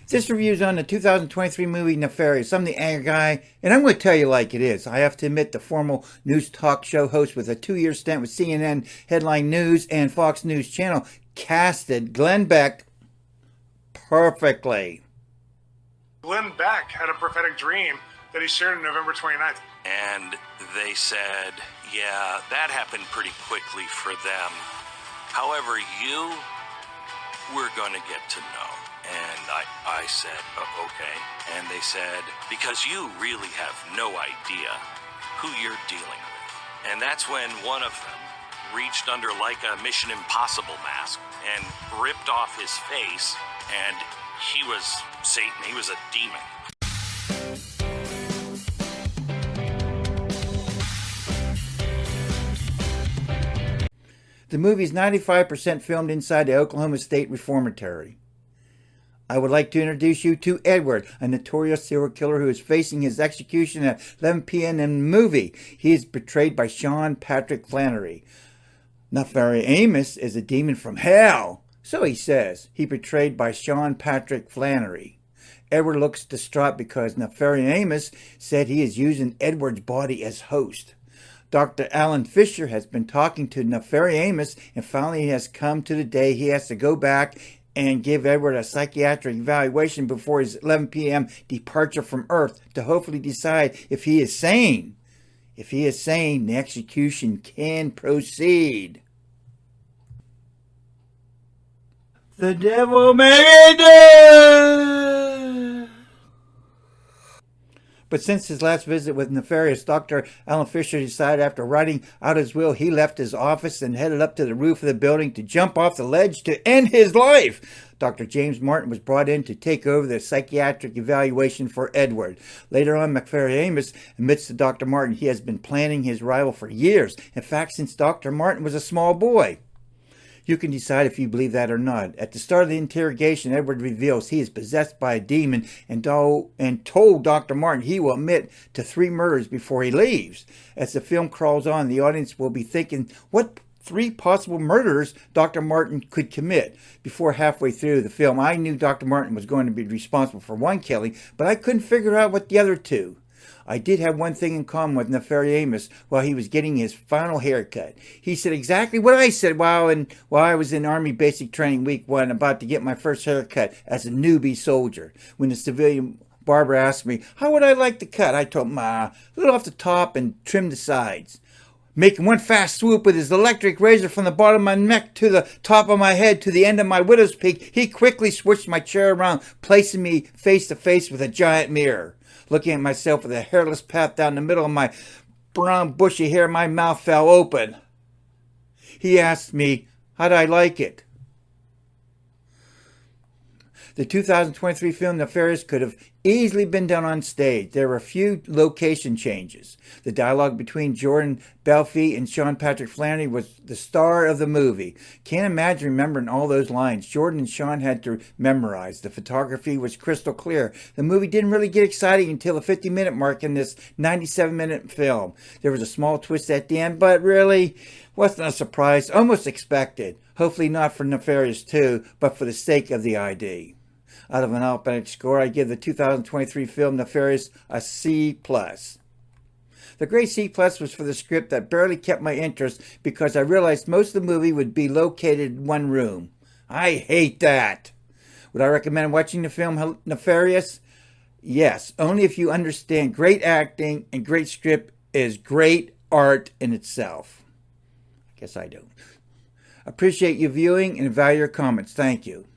This review is on the 2023 movie Nefarious. I'm the anchor guy, and I'm going to tell you like it is. I have to admit, the formal news talk show host with a 2-year stint with CNN Headline News and Fox News Channel casted Glenn Beck perfectly. Glenn Beck had a prophetic dream that he shared on November 29th. And they said, yeah, that happened pretty quickly for them. However, we're going to get to know. And I said, okay. And they said, because you really have no idea who you're dealing with. And that's when one of them reached under like a Mission Impossible mask and ripped off his face. And he was Satan. He was a demon. The movie is 95% filmed inside the Oklahoma State Reformatory. I would like to introduce you to Edward, a notorious serial killer who is facing his execution at 11 p.m. in the movie. He is portrayed by Sean Patrick Flanery. Nefarious is a demon from hell, so he says. He portrayed by Sean Patrick Flanery. Edward looks distraught because Nefarious said he is using Edward's body as host. Dr. Alan Fisher has been talking to Nefarious, and finally he has come to the day he has to go back and give Edward a psychiatric evaluation before his 11 p.m. departure from Earth to hopefully decide if he is sane. If he is sane, the execution can proceed. The devil made it! But since his last visit with Nefarious, Dr. Alan Fisher decided after writing out his will, he left his office and headed up to the roof of the building to jump off the ledge to end his life. Dr. James Martin was brought in to take over the psychiatric evaluation for Edward. Later on, Nefarious admits to Dr. Martin he has been planning his arrival for years. In fact, since Dr. Martin was a small boy. You can decide if you believe that or not. At the start of the interrogation, Edward reveals he is possessed by a demon and told Dr. Martin he will admit to 3 murders before he leaves. As the film crawls on, the audience will be thinking what 3 possible murders Dr. Martin could commit. Before halfway through the film, I knew Dr. Martin was going to be responsible for 1 killing, but I couldn't figure out what the other 2. I did have one thing in common with Nefarious while he was getting his final haircut. He said exactly what I said while I was in Army Basic Training Week 1, about to get my first haircut as a newbie soldier. When the civilian barber asked me, how would I like the cut? I told him, a little off the top and trim the sides. Making one fast swoop with his electric razor from the bottom of my neck to the top of my head to the end of my widow's peak, he quickly switched my chair around, placing me face to face with a giant mirror. Looking at myself with a hairless path down the middle of my brown bushy hair, my mouth fell open. He asked me, how'd I like it? The 2023 film Nefarious could have easily been done on stage. There were a few location changes. The dialogue between Jordan Belfi and Sean Patrick Flanery was the star of the movie. Can't imagine remembering all those lines Jordan and Sean had to memorize. The photography was crystal clear. The movie didn't really get exciting until the 50-minute mark in this 97-minute film. There was a small twist at the end, but really wasn't a surprise. Almost expected. Hopefully not for Nefarious 2, but for the sake of the ID. Out of an alphabetical score, I give the 2023 film Nefarious a C+. The grade C+ was for the script that barely kept my interest because I realized most of the movie would be located in one room. I hate that. Would I recommend watching the film Nefarious? Yes, only if you understand great acting and great script is great art in itself. I guess I don't. Appreciate you viewing and value your comments. Thank you.